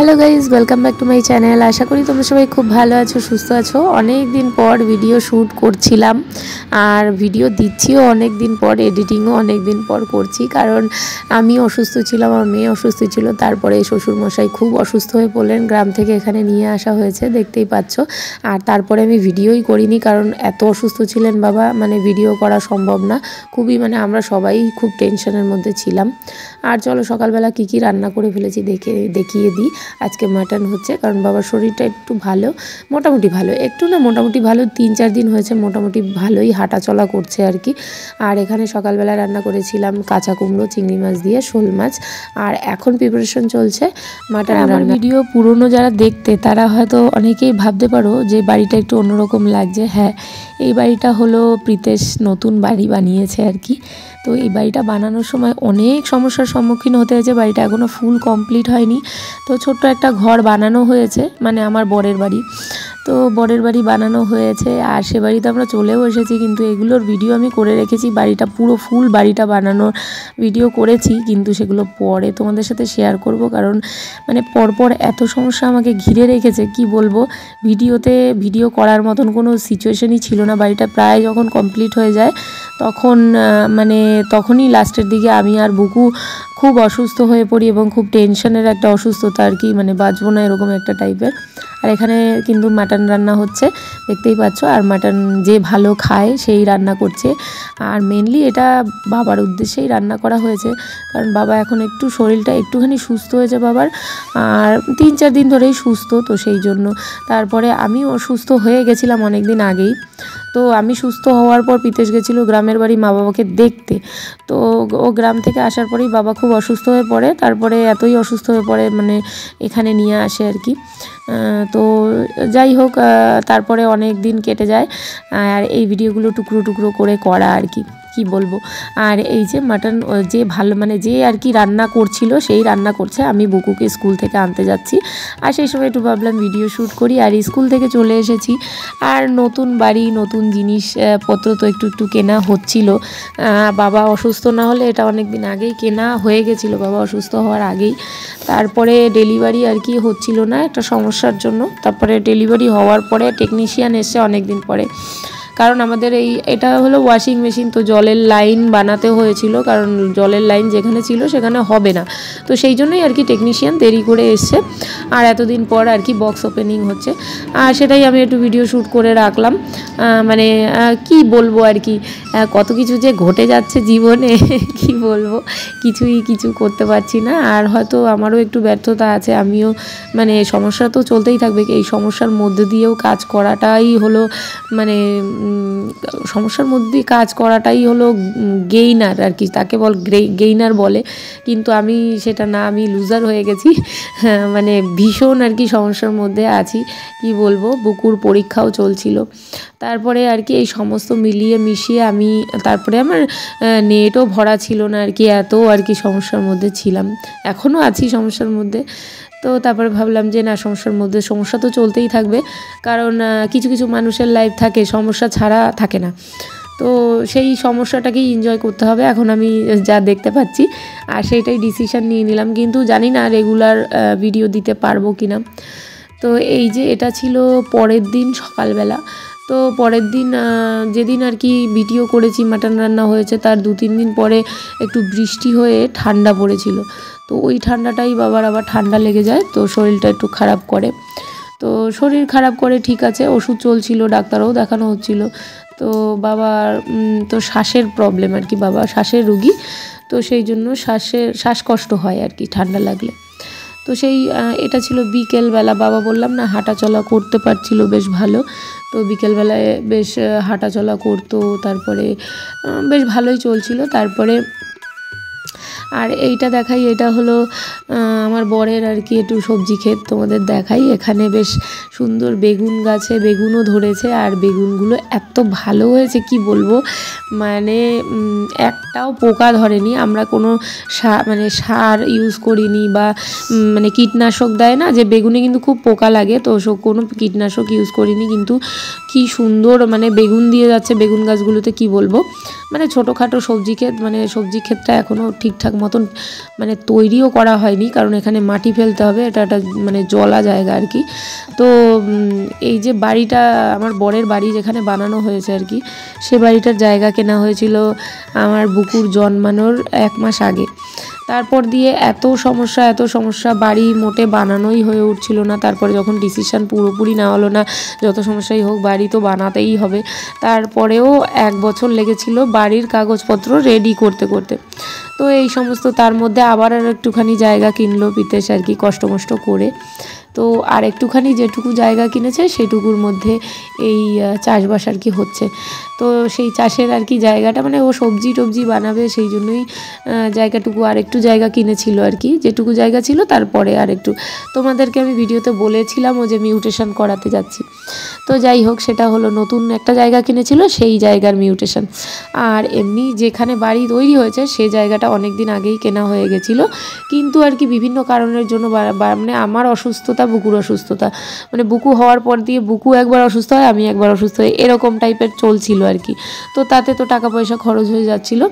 Hello guys welcome back to my channel. आशा करी तुम्हारा सबाई खूब भालो आछो सुस्थ आछो। अनेक दिन पर भिडियो शूट करछिलाम और भिडियो दिच्छिओ अनेक दिन पर, एडिटिंगও अनेक दिन पर करछि कारण आमी असुस्थ छिलाम, आमार मेये असुस्थ छिलो। तारपरे शशुर मशाई खूब असुस्थ हये पड़लेन, ग्राम थेके एखाने निये आसा हयेछे देखतेई पाচ্ছো। और तारपरे आमी भिडियोई करिनी कारण एत असुस्थ छिलेन बाबा, माने भिडियो करा सम्भव ना। खूबই মানে আমরা সবাই খুব টেনশনের মধ্যে ছিলাম। আর চলো সকালবেলা কী কী রান্না করে ফেলেছি দেখিয়ে দিই। আজকে মাটন হচ্ছে কারণ বাবার শরীরটা একটু ভালো, মোটামুটি ভালো, একটু না মোটামুটি ভালো, 3-4 দিন হয়েছে মোটামুটি ভালোই হাঁটা চলা করছে আর কি। আর এখানে সকালবেলা রান্না করেছিলাম কাঁচা কুমড়ো, চিংড়ি মাছ দিয়ে, শোল মাছ। আর এখন প্রিপারেশন চলছে মাটন রান্না। আমার ভিডিও পুরনো যারা দেখতে তারা হয়তো অনেকেই ভাবতে পারো যে বাড়িটা একটু অন্যরকম লাগছে। হ্যাঁ, এই বাড়িটা হলো প্রীতেশ নতুন বাড়ি বানিয়েছে আর কি। তো এই বাড়িটা বানানোর সময় অনেক সমস্যার সম্মুখীন হতে হয়েছে। বাড়িটা এখনও ফুল কমপ্লিট হয়নি। তো ছোট্ট একটা ঘর বানানো হয়েছে, মানে আমার বরের বাড়ি। তো বরের বাড়ি বানানো হয়েছে আর সে বাড়িতে আমরা চলেও এসেছি, কিন্তু এগুলোর ভিডিও আমি করে রেখেছি। বাড়িটা পুরো ফুল বাড়িটা বানানোর ভিডিও করেছি, কিন্তু সেগুলো পরে তোমাদের সাথে শেয়ার করব কারণ মানে পরপর এত সমস্যা আমাকে ঘিরে রেখেছে কি বলবো। ভিডিও করার মতন কোনো সিচুয়েশনই ছিল না। বাড়িটা প্রায় যখন কমপ্লিট হয়ে যায় তখন তখনই লাস্টের দিকে আমি আর বুকু খুব অসুস্থ হয়ে পড়ি এবং খুব টেনশনের একটা অসুস্থতা আর কি, মানে বাঁচবো না এরকম একটা টাইপের। আর এখানে কিন্তু মাটন রান্না হচ্ছে দেখতেই পাচ্ছ। আর মাটন যে ভালো খায় সেই রান্না করছে। আর মেনলি এটা বাবার উদ্দেশ্যেই রান্না করা হয়েছে কারণ বাবা এখন একটু শরীরটা একটুখানি সুস্থ হয়েছে বাবার, আর 3-4 দিন ধরেই সুস্থ, তো সেই জন্য। তারপরে আমিও অসুস্থ হয়ে গেছিলাম অনেক দিন আগেই। তো আমি সুস্থ হওয়ার পর প্রীতেশ গেছিলো গ্রামের বাড়ি মা বাবাকে দেখতে। তো ও গ্রাম থেকে আসার পরেই বাবা খুব অসুস্থ হয়ে পড়ে। তারপরে এতই অসুস্থ হয়ে পড়ে মানে এখানে নিয়ে আসে আর কি। তো যাই হোক, তারপরে অনেক দিন কেটে যায় আর এই ভিডিওগুলো টুকরো টুকরো করে করা আর কি, কি বলবো। আর এই যে মাটন যে ভালো মানে যে আর কি রান্না করছিল সেই রান্না করছে। আমি বুকুকে স্কুল থেকে আনতে যাচ্ছি আর সেই সময় একটু ভাবলাম ভিডিও শ্যুট করি। আর স্কুল থেকে চলে এসেছি আর নতুন বাড়ি নতুন জিনিসপত্র তো একটু একটু কেনা হচ্ছিল। বাবা অসুস্থ না হলে এটা অনেক দিন আগেই কেনা হয়ে গেছিলো, বাবা অসুস্থ হওয়ার আগেই। তারপরে ডেলিভারি আর কি হচ্ছিল না একটা সমস্যার জন্য। তারপরে ডেলিভারি হওয়ার পরে টেকনিশিয়ান এসে অনেক দিন পরে, কারণ আমাদের এটা হলো ওয়াশিং মেশিন, তো জলের লাইন বানাতে হয়েছিল কারণ জলের লাইন যেখানে ছিল সেখানে হবে না। তো সেই জন্যই আর কি টেকনিশিয়ান দেরি করে এসছে। আর এতদিন পর আর কি বক্স ওপেনিং হচ্ছে আর সেটাই আমি একটু ভিডিও শ্যুট করে রাখলাম। মানে কি বলবো আর কি, কত কিছু যে ঘটে যাচ্ছে জীবনে কি বলবো, কিছু করতে পারছি না। আর হয়তো আমারও একটু ব্যর্থতা আছে, আমিও মানে সমস্যা তো চলতেই থাকবে। এই সমস্যার মধ্যে দিয়েও কাজ করাটাই হলো মানে সমস্যার মধ্যে কাজ করাটাই হলো গেইনার আর কি, তাকে গেইনার বলে। কিন্তু আমি সেটা না, আমি লুজার হয়ে গেছি। মানে ভীষণ আর কি সমস্যার মধ্যে আছি কি বলবো। বুকুর পরীক্ষাও চলছিল। তারপরে আর কি এই সমস্ত মিলিয়ে মিশিয়ে আমি তারপরে আমার নেটও ভরা ছিল না আর কি, এত আর কি সমস্যার মধ্যে ছিলাম, এখনও আছি সমস্যার মধ্যে। তো তারপরে ভাবলাম যে না, সমস্যা তো চলতেই থাকবে কারণ কিছু কিছু মানুষের লাইফ থাকে সমস্যা ছাড়া থাকে না। তো সেই সমস্যাটাকেই এনজয় করতে হবে এখন আমি যা দেখতে পাচ্ছি, আর সেইটাই ডিসিশান নিয়ে নিলাম। কিন্তু জানি না রেগুলার ভিডিও দিতে পারবো কি না। তো এই যে এটা ছিল পরের দিন সকালবেলা। তো পরের দিন যেদিন আর কি ভিডিও করেছি মাটন রান্না হয়েছে তার 2-3 দিন পরে একটু বৃষ্টি হয়ে ঠান্ডা পড়েছিল। তো ওই ঠান্ডাটাই বাবার আবার ঠান্ডা লেগে যায়, তো শরীরটা একটু খারাপ করে। তো শরীর খারাপ করে ঠিক আছে, ওষুধ চলছিল, ডাক্তারও দেখানো হচ্ছিল। তো বাবার তো শ্বাসের প্রবলেম আর কি, বাবা শ্বাসের রুগী, তো সেই জন্য শ্বাসকষ্ট হয় আর কি ঠান্ডা লাগলে। তো সেই এটা ছিল বিকেলবেলা, বাবা বললাম না হাঁটা চলা করতে পারছিল বেশ ভালো। তো বিকেলবেলায় বেশ হাঁটা চলা করতো, তারপরে বেশ ভালোই চলছিল। তারপরে আর এইটা দেখাই, এটা হলো আমার বরের আর কি একটু সবজি ক্ষেত তোমাদের দেখাই। এখানে বেশ সুন্দর বেগুন গাছে বেগুনও ধরেছে আর বেগুনগুলো এত ভালো হয়েছে কি বলবো, মানে একটাও পোকা ধরেনি। আমরা কোনো সার ইউজ করিনি বা মানে কীটনাশক দেয় না যে বেগুনে কিন্তু খুব পোকা লাগে, তো কোনো কীটনাশক ইউজ করিনি। কিন্তু কি সুন্দর মানে বেগুন দিয়ে যাচ্ছে বেগুন গাছগুলোতে, কি বলবো। মানে ছোটোখাটো সবজি ক্ষেত, মানে সবজি ক্ষেতটা এখনও ঠিকঠাক মতন মানে তৈরিও করা হয়নি, কারণ এখানে মাটি ফেলতে হবে, এটা একটা মানে জলা জায়গা আর কি। তো এই যে বাড়িটা আমার বরের বাড়ি যেখানে বানানো হয়েছে আর কি, সে বাড়িটার জায়গা কেনা হয়েছিল আমার বুকুর জন্মানোর 1 মাস আগে। তারপর দিয়ে এত সমস্যা, বাড়ি মোটে বানানোই হয়ে উঠছিল না। তারপরে যখন ডিসিশান পুরোপুরি নেওয়া হলো না, যত সমস্যাই হোক বাড়ি তো বানাতেই হবে, তারপরেও 1 বছর লেগেছিল বাড়ির কাগজপত্র রেডি করতে। তো এই সমস্ত তার মধ্যে আবার আর একটুখানি জায়গা কিনলো পিতেশ আর কি, কষ্ট করে। তো আর একটুখানি যেটুকু জায়গা কিনেছে সেটুকুর মধ্যে এই চাষবাস আর কি হচ্ছে। তো সেই চাষের আর কি জায়গাটা মানে ও সবজি টবজি বানাবে, সেই জন্যই জায়গাটুকু আর একটু জায়গা কিনেছিল আর কি, যেটুকু জায়গা ছিল তারপরে আর একটু তোমাদেরকে আমি ভিডিওতে বলেছিলাম ও যে মিউটেশন করাতে যাচ্ছি। তো যাই হোক, সেটা হলো নতুন একটা জায়গা কিনেছিল, সেই জায়গার মিউটেশন। আর এমনি যেখানে বাড়ি তৈরি হয়েছে সেই জায়গাটা অনেক দিন আগেই কেনা হয়ে গেছিলো, কিন্তু আর কি বিভিন্ন কারণের জন্য মানে আমার অসুস্থতা, বুকুর অসুস্থতা, মানে বুকু হওয়ার পর দিয়ে বুকু একবার অসুস্থ হয়, আমি একবার অসুস্থ হই, এরকম টাইপের চলছিল আর কি। তো তাতে তো টাকা পয়সা খরচ হয়ে যাচ্ছিলো।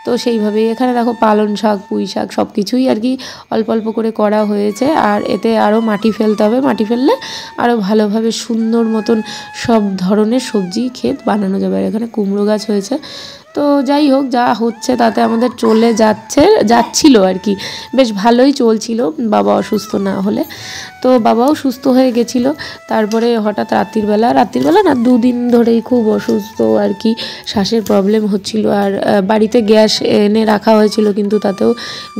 তো সেইভাবেই এখানে দেখো পালং শাক, পুঁই শাক সব কিছুই আর কি অল্প অল্প করে করা হয়েছে। আর এতে আরও মাটি ফেলতে হবে, মাটি ফেললে আরও ভালোভাবে সুন্দর মতন সব ধরনের সবজি ক্ষেত বানানো যাবে। আর এখানে কুমড়ো গাছ হয়েছে। তো যাই হোক, যা হচ্ছে তাতে আমাদের চলে যাচ্ছিল আর কি, বেশ ভালোই চলছিল বাবা অসুস্থ না হলে। তো বাবাও সুস্থ হয়ে গেছিলো। তারপরে হঠাৎ রাত্রিবেলা না 2 দিন ধরেই খুব অসুস্থ আর কি, শ্বাসের প্রবলেম হচ্ছিল। আর বাড়িতে গ্যাস এনে রাখা হয়েছিল, কিন্তু তাতেও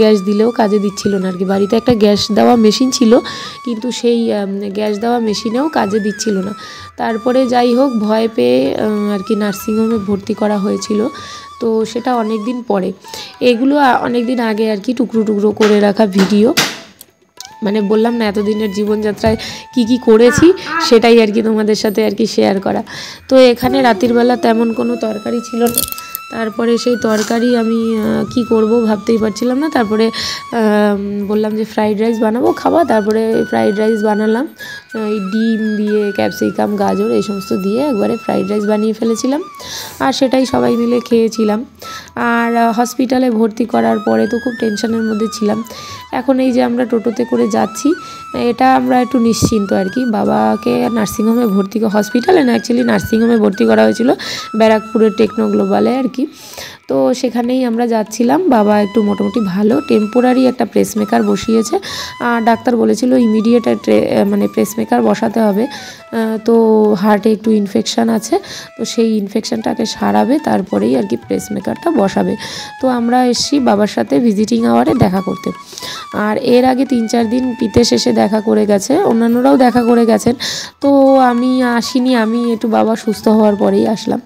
গ্যাস দিলেও কাজে দিচ্ছিল না আর কি। বাড়িতে একটা গ্যাস দেওয়া মেশিন ছিল, কিন্তু সেই গ্যাস দেওয়া মেশিনেও কাজে দিচ্ছিল না। তারপরে যাই হোক, ভয় পেয়ে আর কি নার্সিংহোমে ভর্তি করা হয়েছিল। তো সেটা অনেক দিন পরে, এগুলো অনেক দিন আগে আর কি টুকরো করে রাখা ভিডিও, মানে বললাম না এতদিনের জীবনযাত্রায় কি করেছি সেটাই আর কি তোমাদের সাথে আর কি শেয়ার করা। তো এখানে রাতের বেলা তেমন কোনো তরকারি ছিল না, তারপরে সেই তরকারি আমি কি করব ভাবতেই পারছিলাম না। তারপরে বললাম যে ফ্রাইড রাইস বানাবো, খাওয়া। তারপরে ফ্রাইড রাইস বানালাম, এই ডিম দিয়ে, ক্যাপসিকাম, গাজর এই সমস্ত দিয়ে একবারে ফ্রাইড রাইস বানিয়ে ফেলেছিলাম, আর সেটাই সবাই মিলে খেয়েছিলাম। আর হসপিটালে ভর্তি করার পরে তো খুব টেনশনের মধ্যে ছিলাম। এখন এই যে আমরা টোটোতে করে যাচ্ছি, এটা আমরা একটু নিশ্চিন্ত আর কি। বাবাকে নার্সিংহোমে হসপিটালে না, অ্যাকচুয়ালি নার্সিংহোমে ভর্তি করা হয়েছিল ব্যারাকপুরের টেকনো গ্লোবালে আর কি। তো সেখানেই আমরা যাচ্ছিলাম। বাবা একটু মোটামুটি ভালো, টেম্পোরারি একটা প্রেসমেকার বসিয়েছে। আর ডাক্তার বলেছিল ইমিডিয়েট মানে প্রেসমেকার বসাতে হবে। তো হার্টে একটু ইনফেকশান আছে, তো সেই ইনফেকশানটাকে সারাবে, তারপরেই আর কি প্রেসমেকারটা বসাবে। তো আমরা এসছি বাবার সাথে ভিজিটিং আওয়ারে দেখা করতে। আর এর আগে 3-4 দিন পিতে শেষে দেখা করে গেছে, অন্যান্যরাও দেখা করে গেছেন। তো আমি আসিনি, আমি একটু বাবা সুস্থ হওয়ার পরেই আসলাম।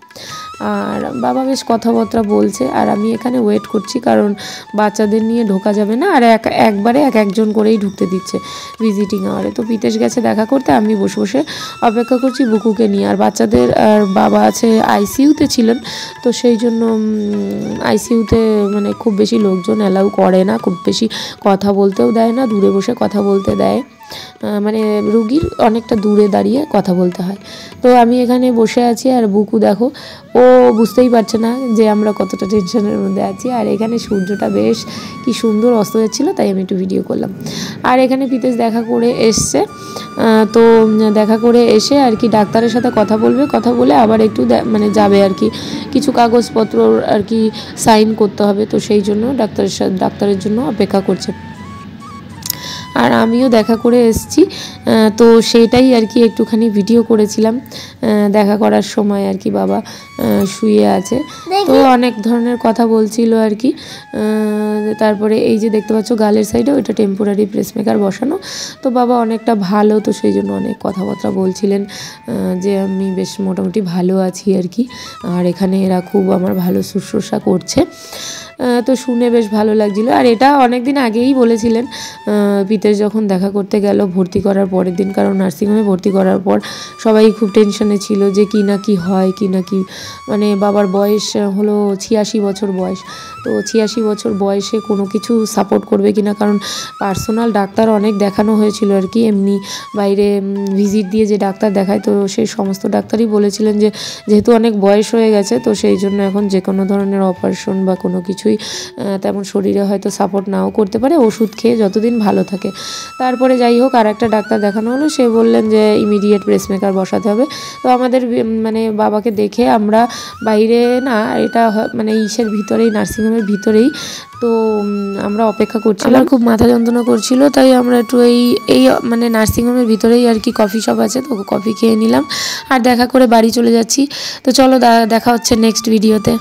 আর বাবা বেশ কথাবার্তা বলছে, আর আমি এখানে ওয়েট করছি, কারণ বাচ্চাদের নিয়ে ঢোকা যাবে না, আর একবারে একজন করেই ঢুকতে দিচ্ছে ভিজিটিং আওয়ারে। তো পিতেশ গেছে দেখা করতে, আমি বসে অপেক্ষা করছি বুকুকে নিয়ে। আর বাচ্চাদের, আর বাবা আছে আইসিইউতে ছিলেন, তো সেই জন্য আইসিইউতে মানে খুব বেশি লোকজন অ্যালাউ করে না, খুব বেশি কথা বলতেও দেয় না, দূরে বসে কথা বলতে দেয়, মানে রুগীর অনেকটা দূরে দাঁড়িয়ে কথা বলতে হয়। তো আমি এখানে বসে আছি, আর বুকু দেখো ও বুঝতেই পারছে না যে আমরা কতটা টেনশনের মধ্যে আছি। আর এখানে সূর্যটা বেশ কি সুন্দর অস্ত যাচ্ছিলো, তাই আমি একটু ভিডিও করলাম। আর এখানে পিতেশ দেখা করে এসছে, তো দেখা করে এসে আর কি ডাক্তারের সাথে কথা বলে আবার একটু মানে যাবে আর কি, কিছু কাগজপত্র আর কি সাইন করতে হবে। তো সেই জন্য ডাক্তারের জন্য অপেক্ষা করছে। আর আমিও দেখা করে এসেছি, তো সেটাই আর কি একটুখানি ভিডিও করেছিলাম দেখা করার সময় আর কি। বাবা শুয়ে আছে, তো অনেক ধরনের কথা বলছিল আর কি। তারপরে এই যে দেখতে পাচ্ছ গালের সাইডে ওইটা টেম্পোরারি প্রেসমেকার বসানো। তো বাবা অনেকটা ভালো, তো সেই জন্য অনেক কথাবার্তা বলছিলেন যে আমি বেশ মোটামুটি ভালো আছি আর কি। আর এখানে এরা খুব আমার ভালো শুশ্রূষা করছে, তো শুনে বেশ ভালো লাগছিলো। আর এটা অনেক দিন আগেই বলেছিলেন পিতেশ যখন দেখা করতে গেল ভর্তি করার পরের দিন, কারণ নার্সিংহোমে ভর্তি করার পর সবাই খুব টেনশনে ছিল যে কি না কি হয়, কি না কি, মানে বাবার বয়স হলো 86 বছর বয়স। তো 86 বছর বয়সে কোনো কিছু সাপোর্ট করবে কিনা, কারণ পার্সোনাল ডাক্তার অনেক দেখানো হয়েছিল আর কি, এমনি বাইরে ভিজিট দিয়ে যে ডাক্তার দেখায়, তো সেই সমস্ত ডাক্তারই বলেছিলেন যে যেহেতু অনেক বয়স হয়ে গেছে তো সেই জন্য এখন যে কোনো ধরনের অপারেশন বা কোনো কিছুই তেমন শরীরে হয়তো সাপোর্ট নাও করতে পারে, ওষুধ খেয়ে যতদিন ভালো থাকে। তারপরে যাই হোক আর একটা ডাক্তার দেখানো হলো, সে বললেন যে ইমিডিয়েট পেসমেকার বসাতে হবে। তো আমাদের মানে বাবাকে দেখে আমরা বাইরে না, এটা মানে ইসের ভিতরেই, নার্সিংহোমের ভিতরেই, তো আমরা অপেক্ষা করছিলাম। খুব মাথা যন্ত্রণা করছিল, তাই আমরা একটু এই মানে নার্সিংহোমের ভিতরেই আর কি কফি শপ আছে, তো কফি খেয়ে নিলাম আর দেখা করে বাড়ি চলে যাচ্ছি। তো চলো দেখা হচ্ছে নেক্সট ভিডিওতে।